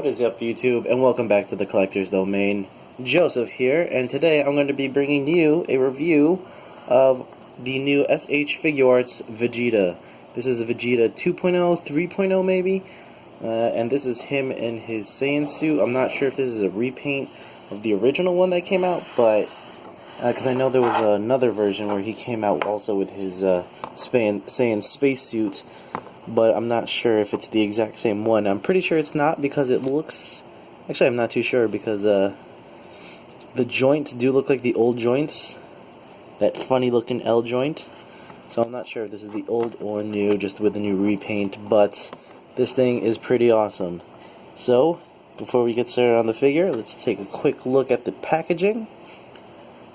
What is up, YouTube, and welcome back to the Collector's Domain. Joseph here, and today I'm going to be bringing you a review of the new SH Figuarts Vegeta. This is a Vegeta 2.0, 3.0 maybe, and this is him in his Saiyan suit. I'm not sure if this is a repaint of the original one that came out, but because I know there was another version where he came out also with his Saiyan spacesuit, but I'm not sure if it's the exact same one. I'm pretty sure it's not because it looks... Actually, I'm not too sure because the joints do look like the old joints. That funny looking L joint. So I'm not sure if this is the old or new, just with the new repaint, but this thing is pretty awesome. So, before we get started on the figure, let's take a quick look at the packaging.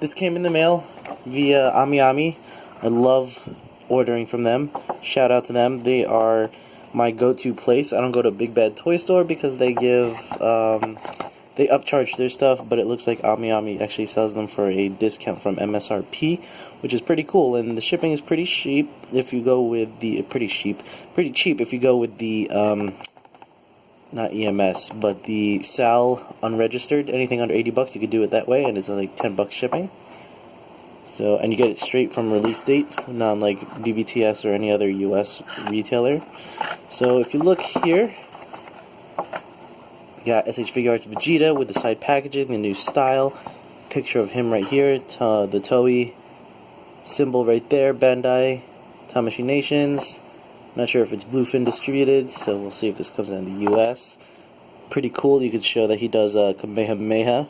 This came in the mail via AmiAmi. I love ordering from them. Shout out to them. They are my go-to place. I don't go to Big Bad Toy Store because they give they upcharge their stuff, but it looks like AmiAmi actually sells them for a discount from MSRP, which is pretty cool, and the shipping is pretty cheap if you go with the pretty cheap if you go with the not EMS, but the SAL unregistered. Anything under 80 bucks you could do it that way, and it's like 10 bucks shipping. So, and you get it straight from release date, not like BBTS or any other US retailer. So if you look here, you got SH Figuarts Vegeta with the side packaging, the new style, picture of him right here, the Toei symbol right there, Bandai, Tamashii Nations. Not sure if it's Bluefin distributed, so we'll see if this comes out in the US. Pretty cool. You could show that he does Kamehameha,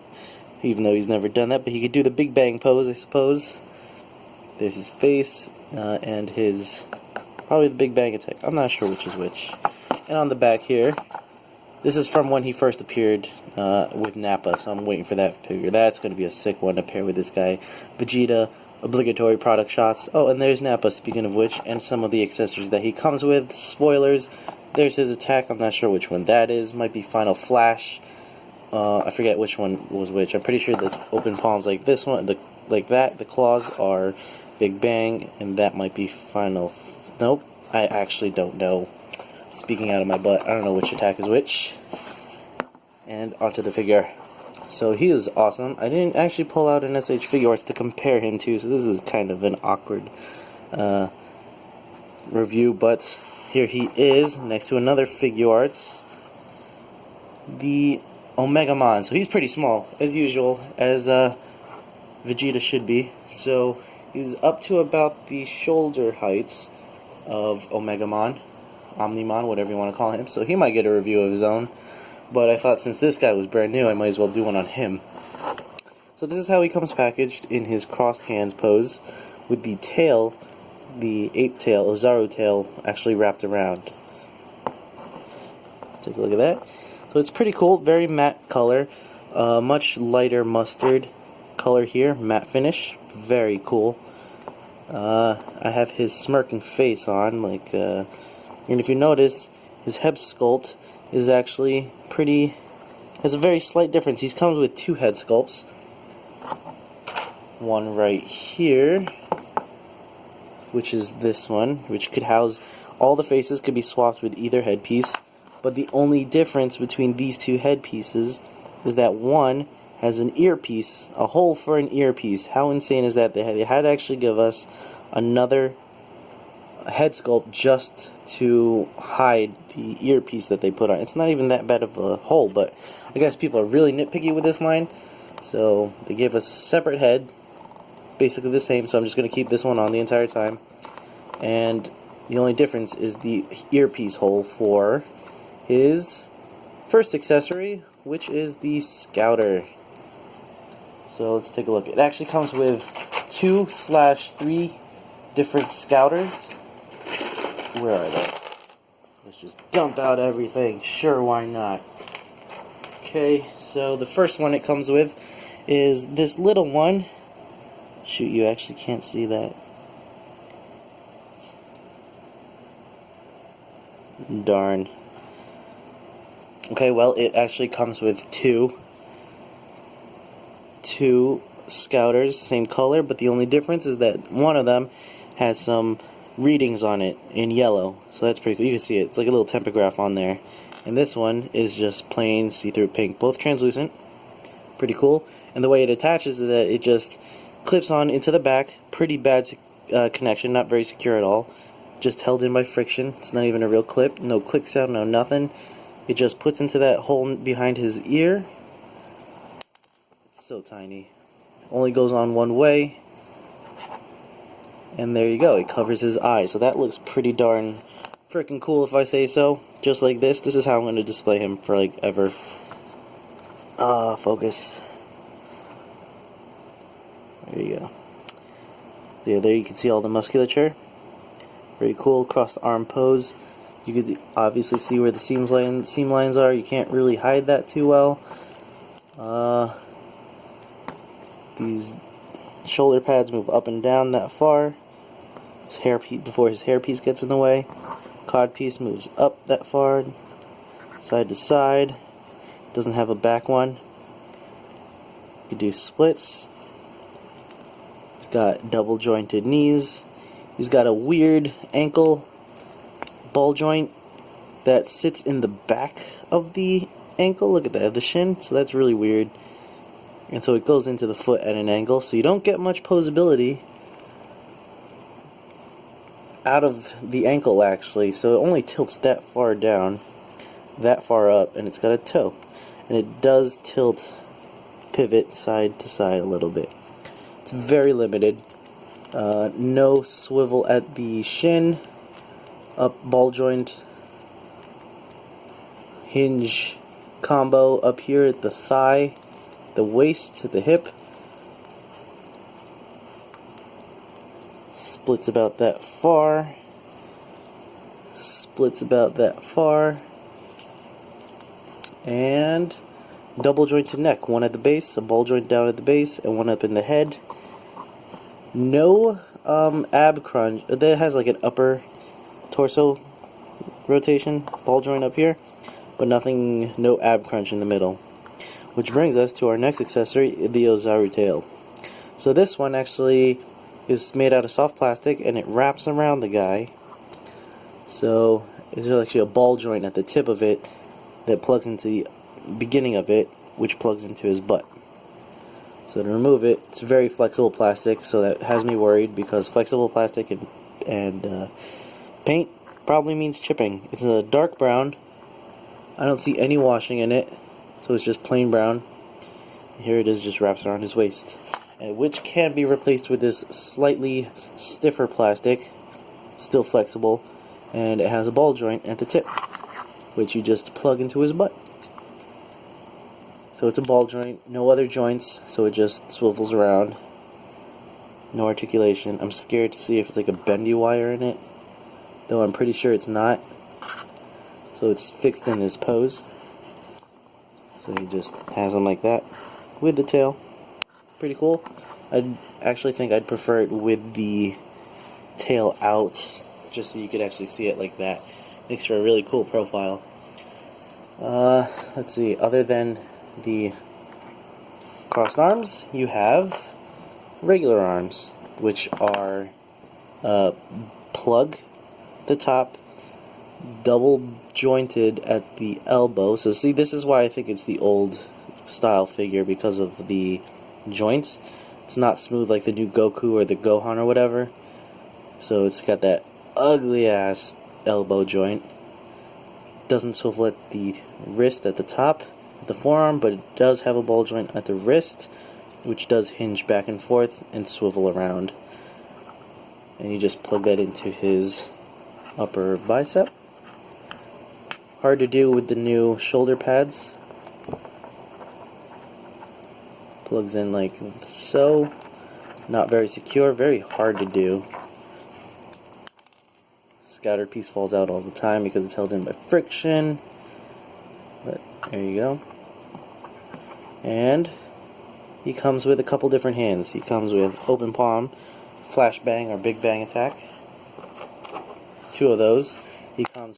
even though he's never done that, but he could do the Big Bang pose, I suppose. There's his face, and his, probably the Big Bang attack. I'm not sure which is which. And on the back here, this is from when he first appeared with Nappa, so I'm waiting for that figure. That's going to be a sick one to pair with this guy. Vegeta, obligatory product shots. Oh, and there's Nappa, speaking of which, and some of the accessories that he comes with. Spoilers, there's his attack. I'm not sure which one that is. Might be Final Flash. I forget which one was which. I'm pretty sure the open palms like this one, like that, the claws are Big Bang, and that might be Final... Nope, I actually don't know. Speaking out of my butt, I don't know which attack is which. And onto the figure. So he is awesome. I didn't actually pull out an SH Figuarts to compare him to, so this is kind of an awkward review, but here he is, next to another Figuarts. The Omegamon. So he's pretty small, as usual, as Vegeta should be. So he's up to about the shoulder height of Omegamon, Omnimon, whatever you want to call him. So he might get a review of his own. But I thought since this guy was brand new, I might as well do one on him. So this is how he comes packaged in his crossed hands pose, with the tail, the ape tail, Ozaru tail, actually wrapped around. Let's take a look at that. So it's pretty cool, very matte color, much lighter mustard color here, matte finish, very cool. I have his smirking face on, like, and if you notice, his head sculpt is actually pretty, has a very slight difference. He comes with two head sculpts, one right here, which is this one, which could house, all the faces could be swapped with either headpiece. But the only difference between these two headpieces is that one has an earpiece, a hole for an earpiece. How insane is that? They had to actually give us another head sculpt just to hide the earpiece that they put on. It's not even that bad of a hole, but I guess people are really nitpicky with this line. So they gave us a separate head, basically the same, so I'm just going to keep this one on the entire time. And the only difference is the earpiece hole for his first accessory, which is the Scouter. So let's take a look. It actually comes with 2/3 different Scouters. Where are they? Let's just dump out everything. Sure, why not? Okay, so the first one it comes with is this little one. Shoot, you actually can't see that. Darn. Okay, well, it actually comes with two Scouters, same color, but the only difference is that one of them has some readings on it in yellow, so that's pretty cool. You can see it. It's like a little tempograph on there. and this one is just plain see-through pink. Both translucent, pretty cool. And the way it attaches is that it just clips on into the back. Pretty bad connection, not very secure at all. Just held in by friction. It's not even a real clip. No click sound, no nothing. It just puts into that hole behind his ear. It's so tiny. Only goes on one way. And there you go. It covers his eye. So that looks pretty darn freaking cool if I say so. Just like this. This is how I'm going to display him for like ever. Focus. There you go. Yeah, there you can see all the musculature. Very cool. Cross arm pose. You could obviously see where the seam lines are. You can't really hide that too well. These shoulder pads move up and down that far. His hairpiece, before his hairpiece gets in the way. Codpiece moves up that far, side to side. Doesn't have a back one. You can do splits. He's got double jointed knees. He's got a weird ankle ball joint that sits in the back of the ankle. Look at that, the shin. So that's really weird. And so it goes into the foot at an angle. So you don't get much posability out of the ankle actually. So it only tilts that far down, that far up, and it's got a toe. And it does tilt, pivot side to side a little bit. It's very limited. No swivel at the shin, up ball joint, hinge combo up here at the thigh, the waist, the hip. Splits about that far. Splits about that far. And double jointed neck, one at the base, a ball joint down at the base, and one up in the head. No ab crunch. That has like an upper torso rotation, ball joint up here, but nothing, no ab crunch in the middle. Which brings us to our next accessory, the Ozaru tail. So this one actually is made out of soft plastic, and it wraps around the guy. So there's actually a ball joint at the tip of it that plugs into the beginning of it, which plugs into his butt. So to remove it, it's very flexible plastic, so that has me worried, because flexible plastic and paint probably means chipping. It's a dark brown. I don't see any washing in it, so it's just plain brown. Here it is, just wraps around his waist, which can be replaced with this slightly stiffer plastic, still flexible, and it has a ball joint at the tip, which you just plug into his butt. So it's a ball joint, no other joints, so it just swivels around. No articulation. I'm scared to see if it's like a bendy wire in it, though I'm pretty sure it's not. So it's fixed in this pose. So he just has him like that, with the tail. Pretty cool. I actually think I'd prefer it with the tail out, just so you could actually see it like that. Makes for a really cool profile. Let's see, other than the crossed arms, you have regular arms, which are plug the top, double jointed at the elbow. So see, this is why I think it's the old style figure, because of the joints. It's not smooth like the new Goku or the Gohan or whatever. So it's got that ugly ass elbow joint. Doesn't swivel at the wrist at the top, the forearm, but it does have a ball joint at the wrist, which does hinge back and forth and swivel around. And you just plug that into his upper bicep. Hard to do with the new shoulder pads. Plugs in like so. Not very secure, very hard to do. Scouter piece falls out all the time because it's held in by friction. But there you go. And he comes with a couple different hands. He comes with open palm, flash bang or big bang attack. 2 of those.